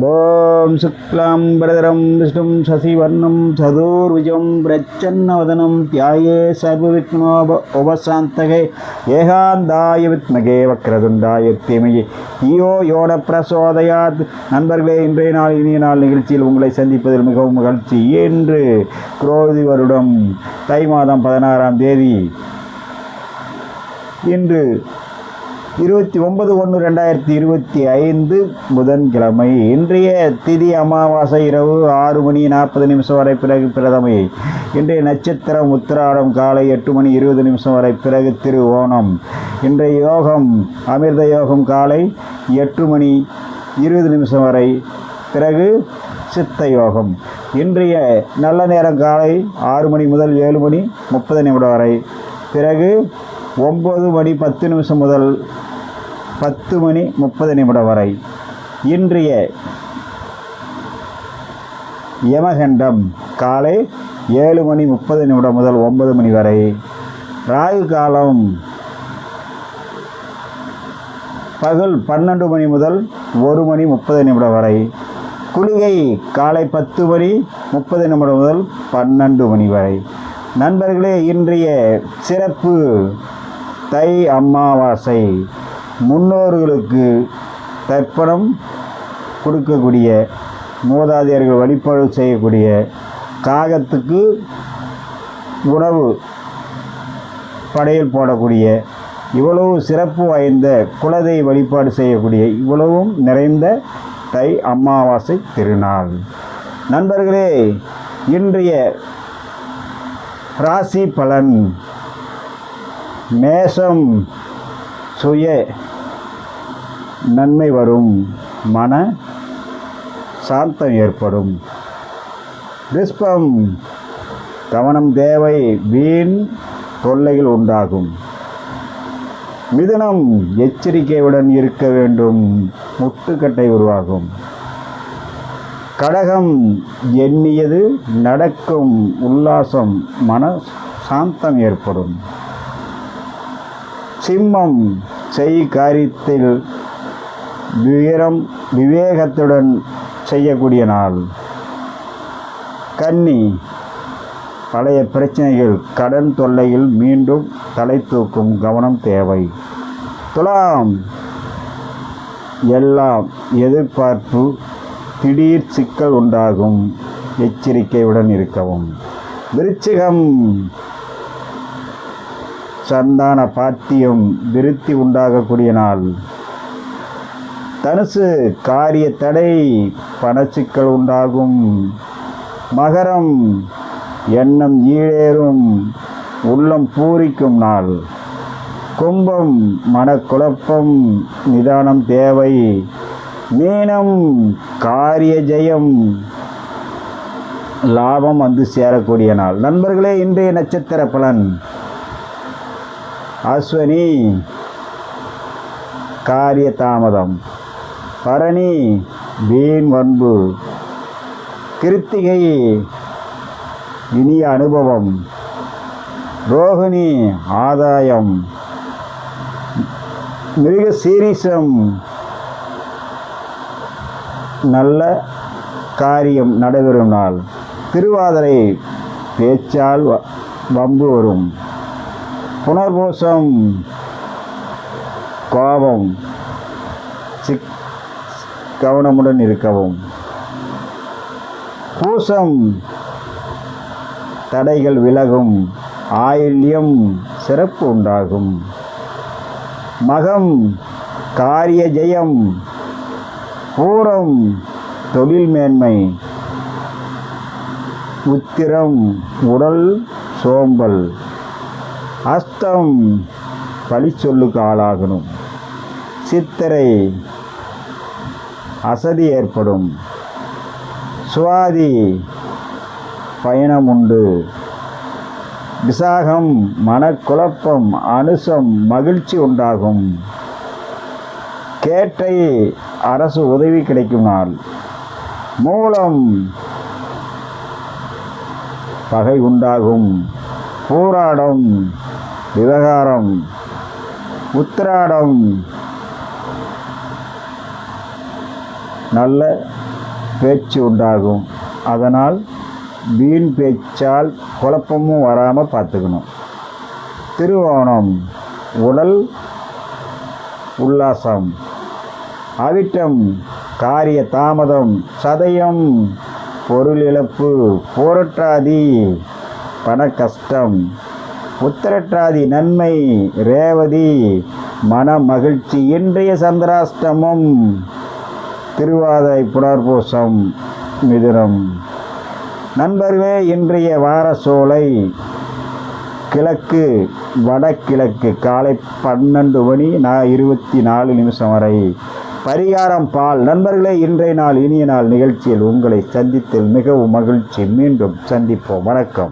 ஓம் சுக்லாம் பரதரம் விஷ்ணும் சசிவர்ணம் சதுர்விஜம் பிரச்சன்னவதனம் தியாயே சர்வவிக்னோபசாந்தகே ஏகாந்தாய வித்மகே வக்ரதுண்டாய தீமகி ஈயோ யோட பிரசோதயாத். நண்பர்களே, இன்றைய நாள் இனிய நாள் நிகழ்ச்சியில் உங்களை சந்திப்பதில் மிகவும் மகிழ்ச்சி. இன்று குரோதி வருடம் தை மாதம் 16ஆம் தேதி. இன்று 29/1/2025 புதன்கிழமை. இன்றைய திதி அமாவாசை இரவு 6:40 வரை, பிறகு பிரதமை. இன்றைய நட்சத்திரம் உத்திராடம் காலை 8:20 வரை, பிறகு திருவோணம். இன்றைய யோகம் அமிர்த யோகம் காலை 8:20 வரை, பிறகு சித்த யோகம். இன்றைய நல்ல நேரம் காலை 6 மணி முதல் 7:30 வரை, பிறகு 9:10 முதல் 10:30 வரை. இன்றைய யமகண்டம் காலை 7:30 முதல் 9 மணி வரை. ராகு காலம் பகல் 12 மணி முதல் 1:30 வரை. குளிகை காலை 10:30 முதல் 12 மணி வரை. நண்பர்களே, இன்றைய சிறப்பு தை அமாவாசை. முன்னோர்களுக்கு தர்ப்பணம் கொடுக்கக்கூடிய, மூதாதையர்கள் வழிபாடு செய்யக்கூடிய, காகத்துக்கு உணவு படையல் போடக்கூடிய, இவ்வளவு சிறப்பு வாய்ந்த குலதெய்வ வழிபாடு செய்யக்கூடிய, இவ்வளவும் நிறைந்த தை அமாவாசை திருநாள். நண்பர்களே, இன்றைய ராசி பலன். மேஷம் சுய நன்மை வரும், மன சாந்தம் ஏற்படும். ரிஷபம் கவனம் தேவை, வீண் தொல்லைகள் உண்டாகும். மிதுனம் எச்சரிக்கையுடன் இருக்க வேண்டும், முட்டுக்கட்டை உருவாகும். கடகம் எண்ணியது நடக்கும், உல்லாசம், மன சாந்தம் ஏற்படும். சிம்மம் செய் காரியத்தில் விவேகத்துடன் செய்யக்கூடிய நாள். கன்னி பழைய பிரச்சனைகள், கடன் தொல்லையில் மீண்டும் தலை தூக்கும், கவனம் தேவை. துலாம் எல்லாம் எதிர்பார்ப்பு, திடீர் சிக்கல் உண்டாகும், எச்சரிக்கையுடன் இருக்கவும். விருச்சிகம் சந்தான பாத்தியம், விருத்தி உண்டாகக்கூடிய நாள். தனுசு காரிய தடை, பணச்சிக்கல் உண்டாகும். மகரம் எண்ணம் ஈடேறும், உள்ளம் பூரிக்கும் நாள். கும்பம் மனக்குழப்பம், நிதானம் தேவை. மீனம் காரிய ஜெயம், லாபம் வந்து சேரக்கூடிய நாள். நண்பர்களே, இன்றைய நட்சத்திர பலன். அஸ்வினி காரிய தாமதம், பரணி வீண் வன்பு, கிருத்திகை இனிய அனுபவம், ரோகிணி ஆதாயம், மிருகசீரிஷம் நல்ல காரியம் நடைபெறும் நாள். திருவாதிரை பேச்சால் வம்பு வரும். புனர்பூசம் கோபம், கவனமுடன் இருக்கவும். பூசம் தடைகள் விலகும், ஆயில்யம் சிறப்பு உண்டாகும். மகம் காரிய ஜெயம், பூரம் தொழில் மேன்மை. உத்திரம் உடல் சோம்பல். அஸ்தம் பழி சொல்லுக்கு ஆளாகணும். சித்திரை அசதி ஏற்படும். சுவாதி பயணம் உண்டு. விசாகம் மனக்குழப்பம், அனுசம் மகிழ்ச்சி உண்டாகும். கேட்டை அரசு உதவி கிடைக்கும் நாள். மூலம் பகை உண்டாகும். பூராடம் விவகாரம். உத்திராடம் நல்ல பேச்சு உண்டாகும். அதனால் வீண் பேச்சால் குழப்பமும் வராமல் பார்த்துக்கணும். திருவோணம் உடல் உல்லாசம். அவிட்டம் காரிய தாமதம். சதயம் பொருள் இழப்பு. போராட்டாதி பண கஷ்டம். உத்திரட்டாதி நன்மை. ரேவதி மன மகிழ்ச்சி. இன்றைய சந்திராஷ்டமம் திருவாதை புனர்பூசம் மிதுனம். நண்பர்களே, இன்றைய வார சோலை கிழக்கு வடகிழக்கு காலை 12 மணி 24 நிமிஷம் வரை. பரிகாரம் பால். நண்பர்களே, இன்றைய நாள் இனிய நாள் நிகழ்ச்சியில் உங்களை சந்தித்ததில் மிகவும் மகிழ்ச்சி. மீண்டும் சந்திப்போம். வணக்கம்.